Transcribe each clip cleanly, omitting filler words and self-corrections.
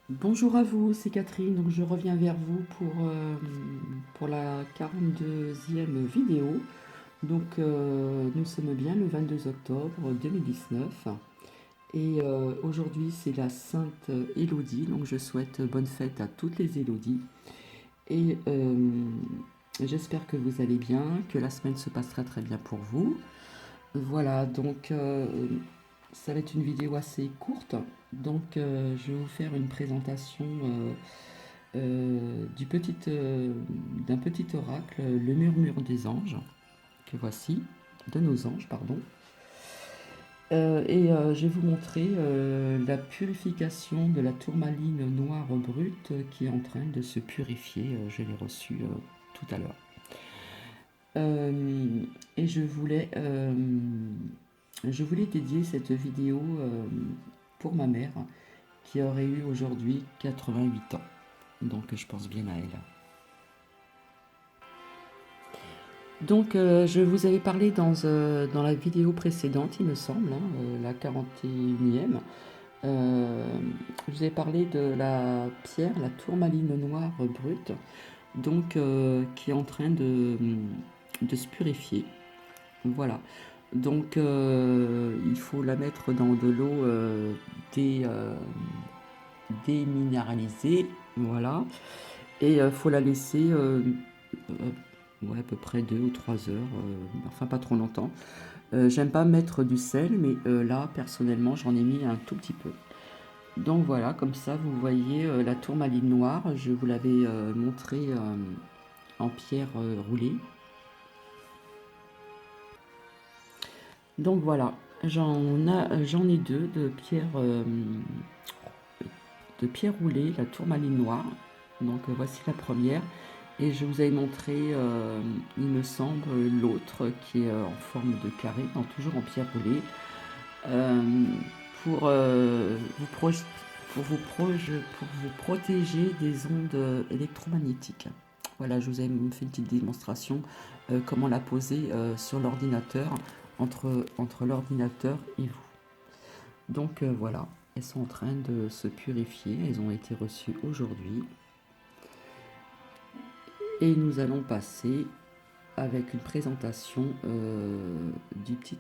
Bonjour à vous, c'est Catherine. Donc je reviens vers vous pour la 42e vidéo. Nous sommes bien le 22 octobre 2019 et aujourd'hui c'est la Sainte Élodie. Donc je souhaite bonne fête à toutes les Élodies et j'espère que vous allez bien, que la semaine se passera très bien pour vous. Voilà, ça va être une vidéo assez courte. Je vais vous faire une présentation d'un petit oracle, le murmure des anges, que voici, de nos anges, pardon. Je vais vous montrer la purification de la tourmaline noire brute qui est en train de se purifier. Je l'ai reçue tout à l'heure. Euh, et je voulais dédier cette vidéo pour ma mère qui aurait eu aujourd'hui 88 ans. Donc je pense bien à elle. Je vous avais parlé dans la vidéo précédente, il me semble, hein, la 41e. Je vous ai parlé de la pierre, la tourmaline noire brute, qui est en train de se purifier. Voilà. Il faut la mettre dans de l'eau dé, déminéralisée. Voilà. Et il faut la laisser ouais, à peu près 2 ou 3 heures, enfin pas trop longtemps. J'aime pas mettre du sel, mais là, personnellement, j'en ai mis un tout petit peu. Donc voilà, comme ça, vous voyez la tourmaline noire. Je vous l'avais montré en pierre roulée. Donc voilà, j'en ai deux de pierre roulée, la tourmaline noire. Voici la première. Et je vous avais montré, il me semble, l'autre qui est en forme de carré, toujours en pierre roulée, euh, pour, vous proj- pour vous protéger des ondes électromagnétiques. Voilà, je vous ai fait une petite démonstration comment la poser sur l'ordinateur, entre l'ordinateur et vous. Voilà, elles sont en train de se purifier, elles ont été reçues aujourd'hui. Et nous allons passer avec une présentation du petit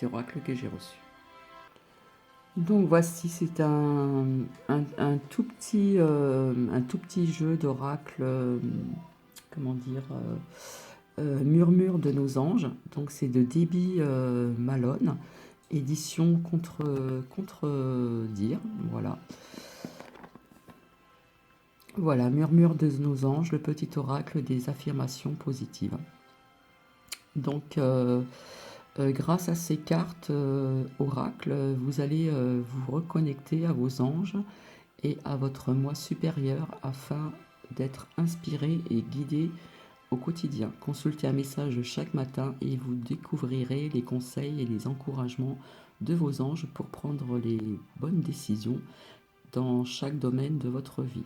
oracle que j'ai reçu. Donc voici, c'est un tout petit jeu d'oracle, comment dire, murmure de nos anges. Donc c'est de Debbie Malone, édition contre dire, voilà. Voilà, murmure de nos anges, le petit oracle des affirmations positives. Donc, grâce à ces cartes oracle, vous allez vous reconnecter à vos anges et à votre moi supérieur afin d'être inspiré et guidé au quotidien. Consultez un message chaque matin et vous découvrirez les conseils et les encouragements de vos anges pour prendre les bonnes décisions dans chaque domaine de votre vie.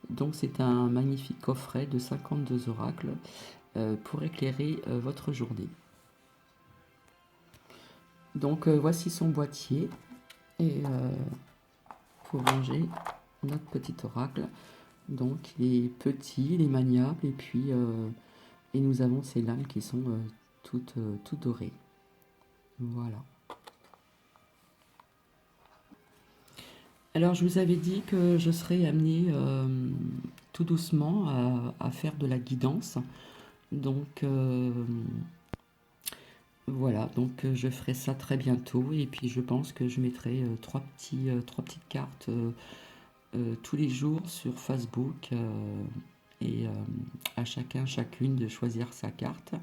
Donc c'est un magnifique coffret de 52 oracles pour éclairer votre journée. Voici son boîtier et pour ranger notre petit oracle. Donc il est petit, il est maniable et nous avons ces lames qui sont toutes dorées. Voilà. Alors je vous avais dit que je serais amenée tout doucement à faire de la guidance. Donc voilà, je ferai ça très bientôt et puis je pense que je mettrai trois petites cartes tous les jours sur Facebook et à chacune de choisir sa carte.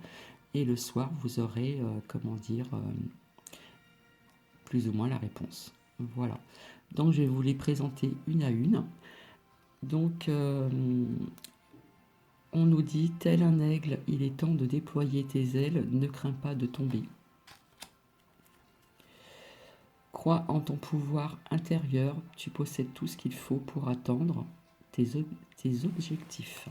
Et le soir, vous aurez, plus ou moins la réponse. Voilà. Donc, je vais vous les présenter une à une. Donc, on nous dit, tel un aigle, il est temps de déployer tes ailes, ne crains pas de tomber. Crois en ton pouvoir intérieur, tu possèdes tout ce qu'il faut pour atteindre tes objectifs.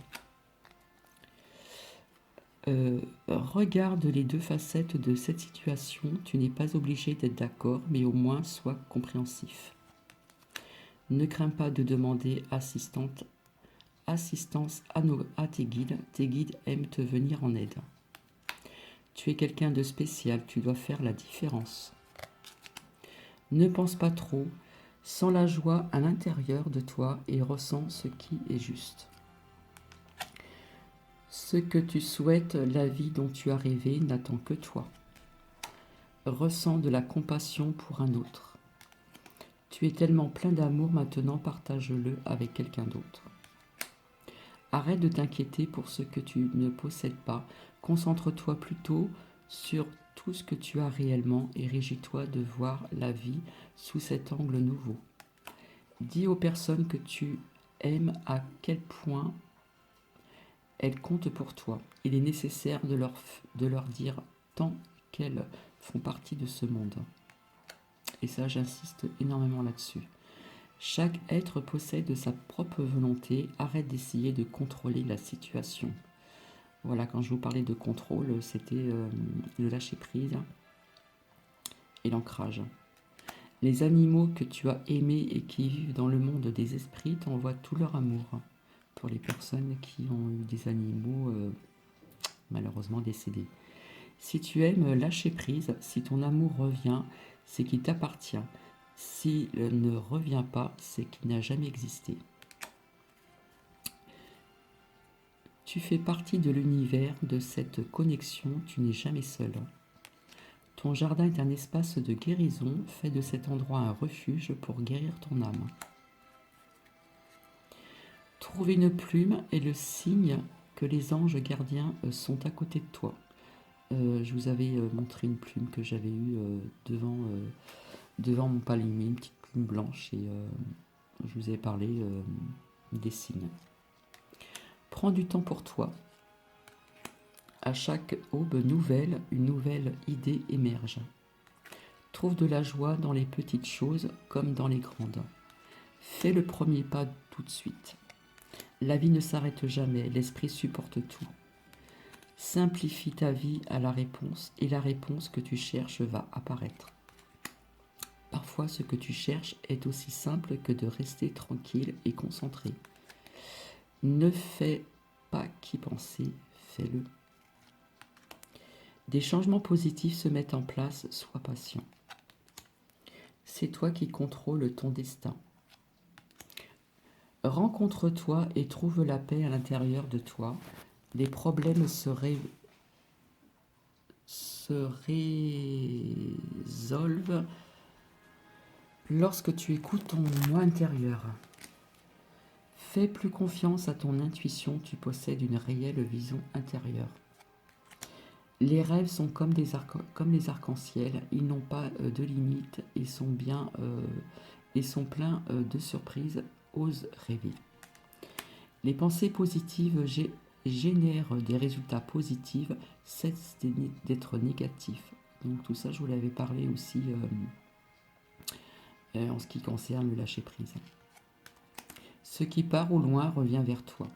Regarde les deux facettes de cette situation, tu n'es pas obligé d'être d'accord, mais au moins sois compréhensif. Ne crains pas de demander assistance à tes guides. Tes guides aiment te venir en aide. Tu es quelqu'un de spécial, tu dois faire la différence. Ne pense pas trop, sens la joie à l'intérieur de toi et ressens ce qui est juste. Ce que tu souhaites, la vie dont tu as rêvé, n'attend que toi. Ressens de la compassion pour un autre. Tu es tellement plein d'amour, maintenant partage-le avec quelqu'un d'autre. Arrête de t'inquiéter pour ce que tu ne possèdes pas. Concentre-toi plutôt sur tout ce que tu as réellement et régis-toi de voir la vie sous cet angle nouveau. Dis aux personnes que tu aimes à quel point elles comptent pour toi. Il est nécessaire de leur dire tant qu'elles font partie de ce monde. Et ça, j'insiste énormément là-dessus. Chaque être possède sa propre volonté. Arrête d'essayer de contrôler la situation. Voilà, quand je vous parlais de contrôle, c'était le lâcher-prise et l'ancrage. Les animaux que tu as aimés et qui vivent dans le monde des esprits t'envoient tout leur amour. Pour les personnes qui ont eu des animaux malheureusement décédés. Si tu aimes lâcher prise, si ton amour revient, c'est qu'il t'appartient. S'il ne revient pas, c'est qu'il n'a jamais existé. Tu fais partie de l'univers, de cette connexion, tu n'es jamais seul. Ton jardin est un espace de guérison, fais de cet endroit un refuge pour guérir ton âme. Trouve une plume et le signe que les anges gardiens sont à côté de toi. Je vous avais montré une plume que j'avais eue devant mon palmier, une petite plume blanche, et je vous avais parlé des signes. Prends du temps pour toi. À chaque aube nouvelle, une nouvelle idée émerge. Trouve de la joie dans les petites choses comme dans les grandes. Fais le premier pas tout de suite. La vie ne s'arrête jamais, l'esprit supporte tout. Simplifie ta vie à la réponse et la réponse que tu cherches va apparaître. Parfois, ce que tu cherches est aussi simple que de rester tranquille et concentré. Ne fais pas qu'y penser, fais-le. Des changements positifs se mettent en place, sois patient. C'est toi qui contrôles ton destin. Rencontre-toi et trouve la paix à l'intérieur de toi. Les problèmes se résolvent lorsque tu écoutes ton moi intérieur. Fais plus confiance à ton intuition, tu possèdes une réelle vision intérieure. Les rêves sont comme les arcs-en-ciel, ils n'ont pas de limite et sont pleins de surprises. Ose rêver. Les pensées positives génèrent des résultats positifs, cesse d'être négatif. Donc tout ça, je vous l'avais parlé aussi en ce qui concerne le lâcher-prise. Ce qui part au loin revient vers toi.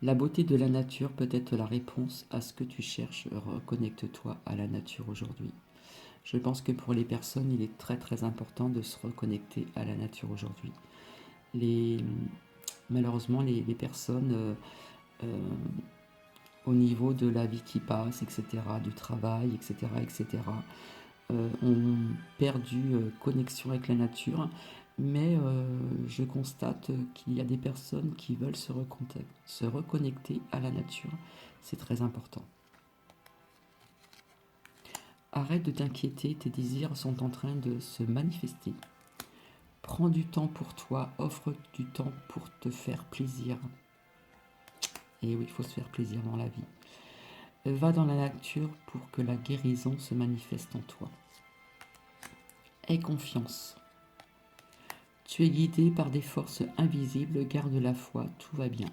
La beauté de la nature peut être la réponse à ce que tu cherches. Reconnecte-toi à la nature aujourd'hui. Je pense que pour les personnes, il est très très important de se reconnecter à la nature aujourd'hui. Malheureusement, les personnes au niveau de la vie qui passe, etc., du travail, etc., ont perdu connexion avec la nature. Mais je constate qu'il y a des personnes qui veulent se reconnecter à la nature. C'est très important. Arrête de t'inquiéter, tes désirs sont en train de se manifester. Prends du temps pour toi, offre du temps pour te faire plaisir. Et oui, il faut se faire plaisir dans la vie. Va dans la nature pour que la guérison se manifeste en toi. Aie confiance. Tu es guidé par des forces invisibles, garde la foi, tout va bien.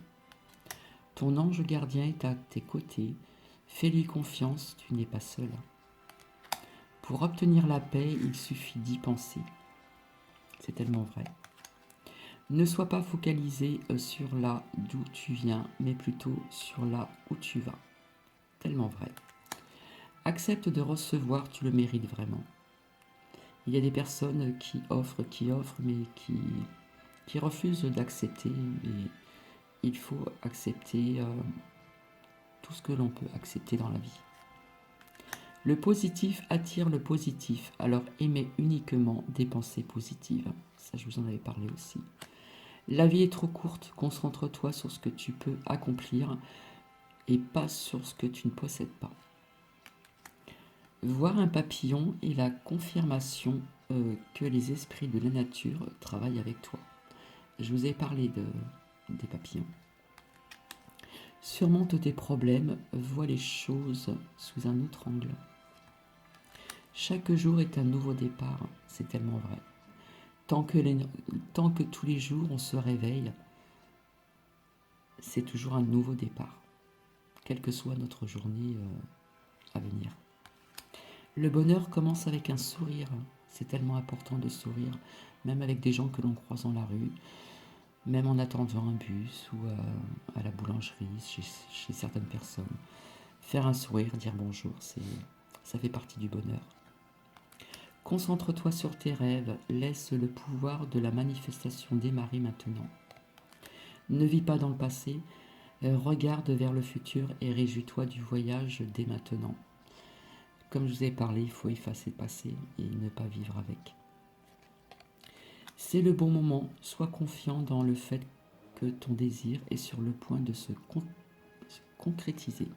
Ton ange gardien est à tes côtés, fais-lui confiance, tu n'es pas seul. Pour obtenir la paix, il suffit d'y penser. C'est tellement vrai. Ne sois pas focalisé sur là d'où tu viens, mais plutôt sur là où tu vas. Tellement vrai. Accepte de recevoir, tu le mérites vraiment. Il y a des personnes qui offrent, mais qui qui refuse d'accepter, et il faut accepter tout ce que l'on peut accepter dans la vie. Le positif attire le positif, alors aimez uniquement des pensées positives. Ça, je vous en avais parlé aussi. La vie est trop courte, concentre-toi sur ce que tu peux accomplir et pas sur ce que tu ne possèdes pas. Voir un papillon est la confirmation que les esprits de la nature travaillent avec toi. Je vous ai parlé des papillons. Surmonte tes problèmes, vois les choses sous un autre angle. Chaque jour est un nouveau départ, c'est tellement vrai. Tant que tous les jours on se réveille, c'est toujours un nouveau départ, quelle que soit notre journée à venir. Le bonheur commence avec un sourire, c'est tellement important de sourire, même avec des gens que l'on croise dans la rue, même en attendant un bus ou à la boulangerie, chez certaines personnes. Faire un sourire, dire bonjour, ça fait partie du bonheur. Concentre-toi sur tes rêves, laisse le pouvoir de la manifestation démarrer maintenant. Ne vis pas dans le passé, regarde vers le futur et réjouis-toi du voyage dès maintenant. Comme je vous ai parlé, il faut effacer le passé et ne pas vivre avec. C'est le bon moment, sois confiant dans le fait que ton désir est sur le point de se concrétiser.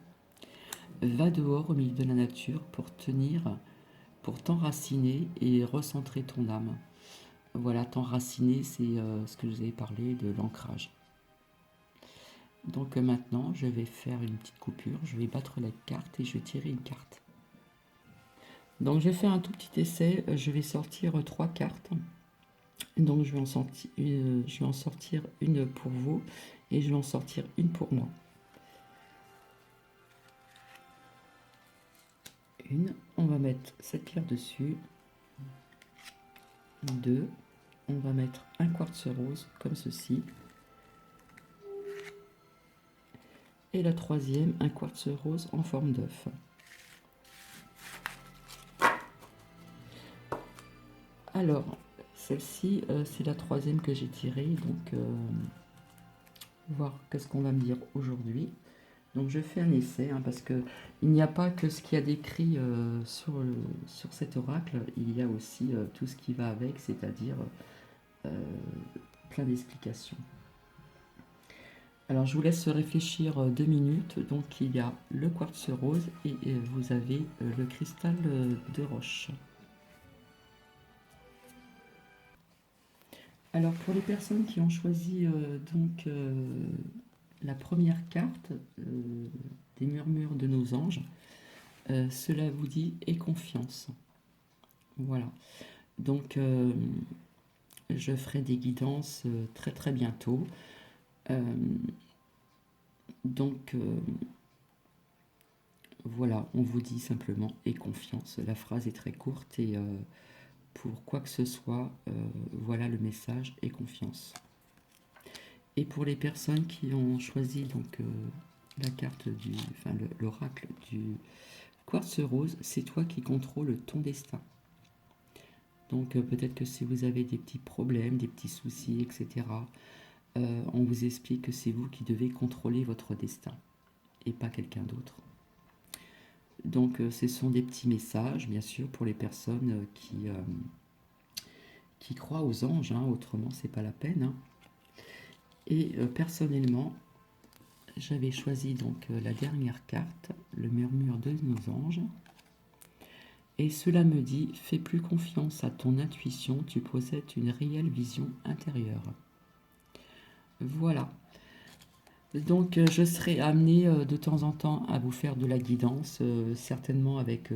Va dehors au milieu de la nature pour t'enraciner et recentrer ton âme. Voilà, t'enraciner, c'est ce que je vous ai parlé de l'ancrage. Donc maintenant, je vais faire une petite coupure, je vais battre la carte et je vais tirer une carte. Donc je vais faire un tout petit essai, je vais sortir 3 cartes. Donc je vais en sortir une pour vous et je vais en sortir une pour moi. Une, on va mettre cette pierre dessus. 2, on va mettre un quartz rose comme ceci. Et la troisième, un quartz rose en forme d'œuf. Alors, celle-ci, c'est la troisième que j'ai tirée, donc voir qu'est-ce qu'on va me dire aujourd'hui. Donc je fais un essai, parce que il n'y a pas que ce qu'il y a décrit sur cet oracle, il y a aussi tout ce qui va avec, c'est-à-dire plein d'explications. Alors je vous laisse réfléchir 2 minutes. Donc il y a le quartz rose et vous avez le cristal de roche. Alors pour les personnes qui ont choisi la première carte des murmures de nos anges, cela vous dit aie confiance. Voilà. Donc je ferai des guidances très très bientôt. Voilà, on vous dit simplement aie confiance. La phrase est très courte et pour quoi que ce soit, voilà le message, aie confiance. Et pour les personnes qui ont choisi donc la carte l'oracle du quartz rose, c'est toi qui contrôles ton destin. Donc peut-être que si vous avez des petits problèmes, des petits soucis, etc., on vous explique que c'est vous qui devez contrôler votre destin et pas quelqu'un d'autre. Donc ce sont des petits messages, bien sûr, pour les personnes qui croient aux anges, autrement c'est pas la peine. Et personnellement, j'avais choisi donc la dernière carte, le murmure de nos anges. Et cela me dit, fais plus confiance à ton intuition, tu possèdes une réelle vision intérieure. Voilà. Donc je serai amenée de temps en temps à vous faire de la guidance, certainement avec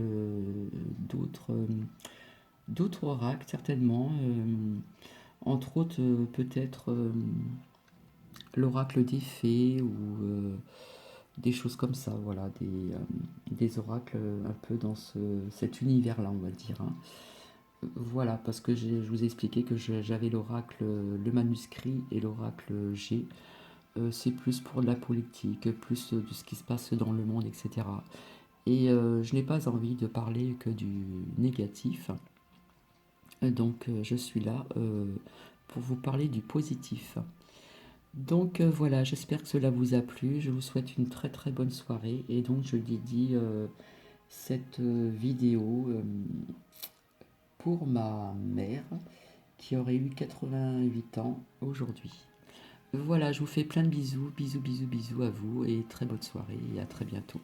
d'autres oracles, certainement. Entre autres, peut-être l'oracle des fées ou des choses comme ça, voilà, des oracles un peu dans cet univers-là, on va dire. Voilà, parce que je vous ai expliqué que j'avais l'oracle, le manuscrit et l'oracle G. C'est plus pour de la politique, plus de ce qui se passe dans le monde, etc. Et je n'ai pas envie de parler que du négatif. Donc je suis là pour vous parler du positif. Donc voilà, j'espère que cela vous a plu. Je vous souhaite une très très bonne soirée et donc je dédie cette vidéo pour ma mère qui aurait eu 88 ans aujourd'hui. Voilà, je vous fais plein de bisous, bisous, bisous, bisous à vous et très bonne soirée et à très bientôt.